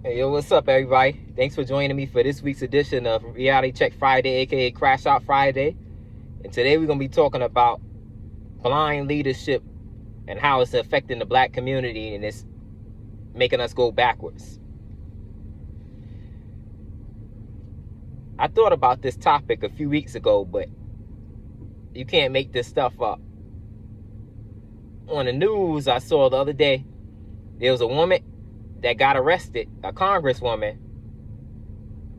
Hey, yo, what's up, everybody? Thanks for joining me for this week's edition of Reality Check Friday, aka Crash Out Friday. And today we're going to be talking about blind leadership and how it's affecting the black community and it's making us go backwards. I thought about this topic a few weeks ago, but you can't make this stuff up. On the news I saw the other day, there was a woman that got arrested, a congresswoman,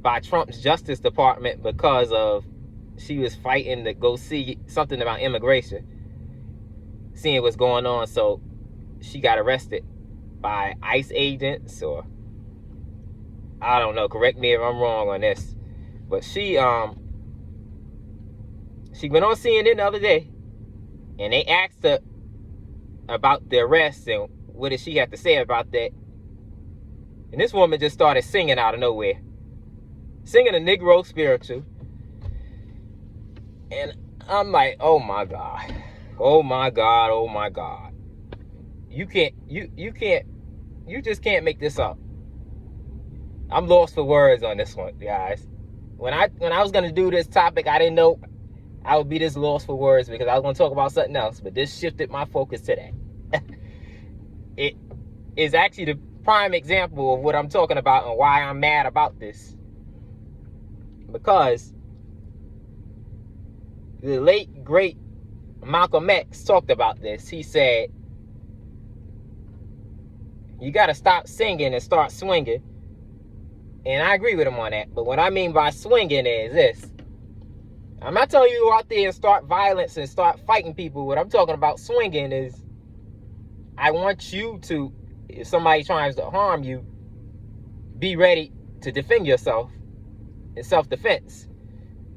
by Trump's Justice Department because of she was fighting to go see something about immigration, seeing what's going on. So she got arrested by ICE agents, or I don't know, correct me if I'm wrong on this, but she went on CNN the other day and they asked her about the arrest and what did she have to say about that. And this woman just started singing out of nowhere. Singing a Negro spiritual. And I'm like, oh my God. Oh my God. Oh my God. You just can't make this up. I'm lost for words on this one, guys. When I was gonna do this topic, I didn't know I would be this lost for words because I was gonna talk about something else, but this shifted my focus to that. It is actually the prime example of what I'm talking about and why I'm mad about this. Because the late, great Malcolm X talked about this. He said, you got to stop singing and start swinging. And I agree with him on that. But what I mean by swinging is this. I'm not telling you to go out there and start violence and start fighting people. What I'm talking about swinging is, I want you to, if somebody tries to harm you, be ready to defend yourself in self-defense.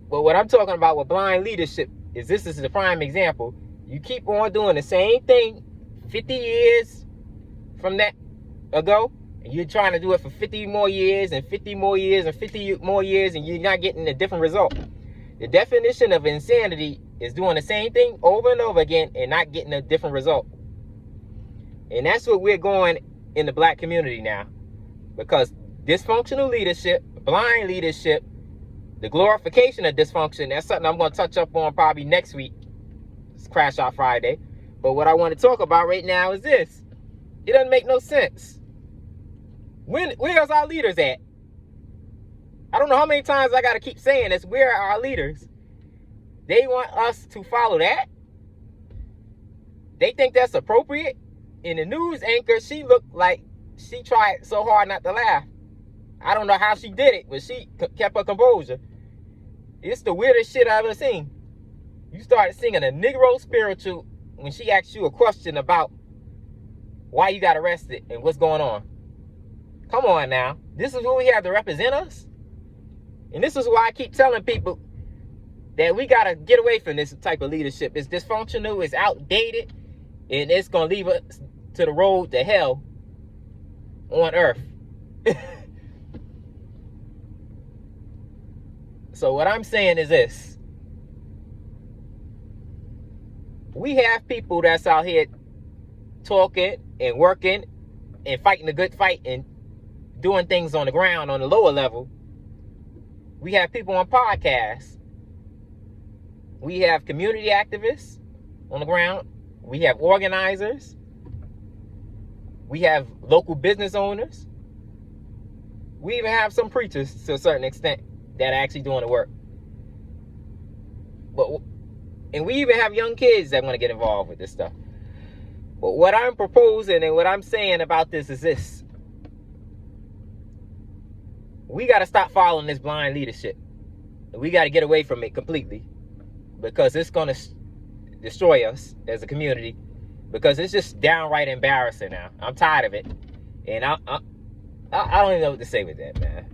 But what I'm talking about with blind leadership is this is the prime example. You keep on doing the same thing 50 years from that ago, and you're trying to do it for 50 more years and 50 more years and 50 more years, and you're not getting a different result. The definition of insanity is doing the same thing over and over again and not getting a different result. And that's what we're going in the black community now. Because dysfunctional leadership, blind leadership, the glorification of dysfunction, that's something I'm going to touch up on probably next week. It's Crash Out Friday. But what I want to talk about right now is this. It doesn't make no sense. Where's our leaders at? I don't know how many times I got to keep saying this. Where are our leaders? They want us to follow that? They think that's appropriate? In the news anchor, she looked like she tried so hard not to laugh. I don't know how she did it, but she kept her composure. It's the weirdest shit I've ever seen. You started singing a Negro spiritual when she asked you a question about why you got arrested and what's going on. Come on now. This is what we have to represent us? And this is why I keep telling people that we got to get away from this type of leadership. It's dysfunctional, it's outdated, and it's going to leave us to the road to hell on earth. So what I'm saying is this. We have people that's out here talking and working and fighting a good fight and doing things on the ground on the lower level. We have people on podcasts. We have community activists on the ground. We have organizers. We have local business owners. We even have some preachers to a certain extent that are actually doing the work. And we even have young kids that want to get involved with this stuff. But what I'm proposing and what I'm saying about this is this. We got to stop following this blind leadership. We got to get away from it completely. Because it's going to destroy us as a community. Because it's just downright embarrassing now. I'm tired of it. And I don't even know what to say with that, man.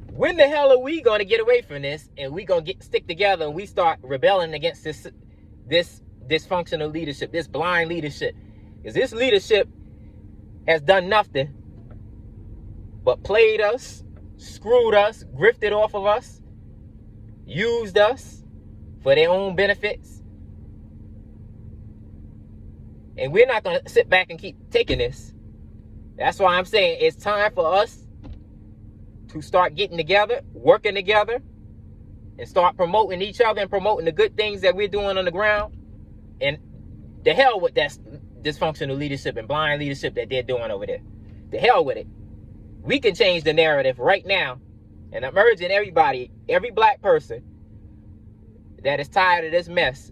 When the hell are we going to get away from this and we going to stick together and we start rebelling against this dysfunctional leadership, this blind leadership? Because this leadership has done nothing but played us, screwed us, grifted off of us, used us for their own benefits. And we're not going to sit back and keep taking this. That's why I'm saying it's time for us to start getting together, working together, and start promoting each other and promoting the good things that we're doing on the ground. And the hell with that dysfunctional leadership and blind leadership that they're doing over there. The hell with it. We can change the narrative right now. And I'm urging everybody, every black person that is tired of this mess,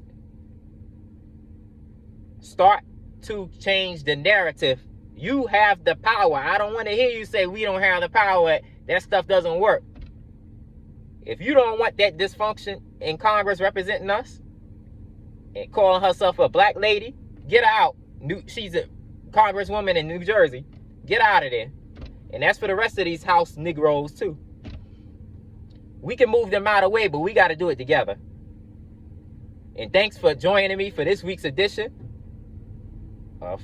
start to change the narrative. You have the power. I don't want to hear you say we don't have the power. That stuff doesn't work. If you don't want that dysfunction in Congress representing us and calling herself a black lady, get out. She's a congresswoman in New Jersey. Get out of there. And that's for the rest of these House Negroes too. We can move them out of the way, but we got to do it together. And thanks for joining me for this week's edition of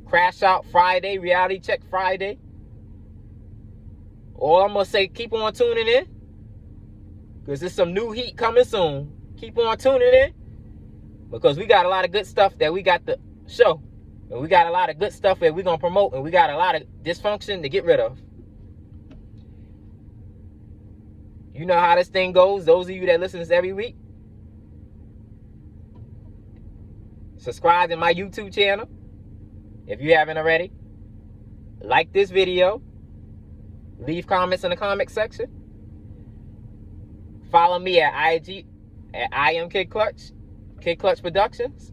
Crash Out Friday, Reality Check Friday. All I'm going to say, keep on tuning in, because there's some new heat coming soon. Keep on tuning in, because we got a lot of good stuff that we got to show. And we got a lot of good stuff that we're going to promote, and we got a lot of dysfunction to get rid of. You know how this thing goes. Those of you that listen to this every week, subscribe to my YouTube channel if you haven't already. Like this video. Leave comments in the comment section. Follow me at IG at I am Kid Clutch, Kid Clutch Productions.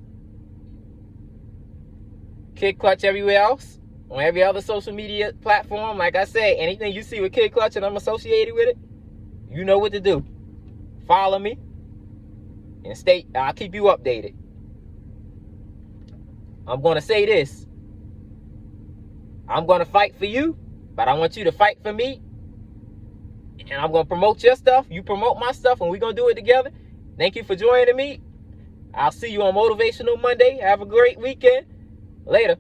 Kid Clutch everywhere else, on every other social media platform. Like I said, anything you see with Kid Clutch and I'm associated with it, you know what to do. Follow me and I'll keep you updated. I'm going to say this. I'm going to fight for you, but I want you to fight for me. And I'm going to promote your stuff. You promote my stuff, and we're going to do it together. Thank you for joining me. I'll see you on Motivational Monday. Have a great weekend. Later.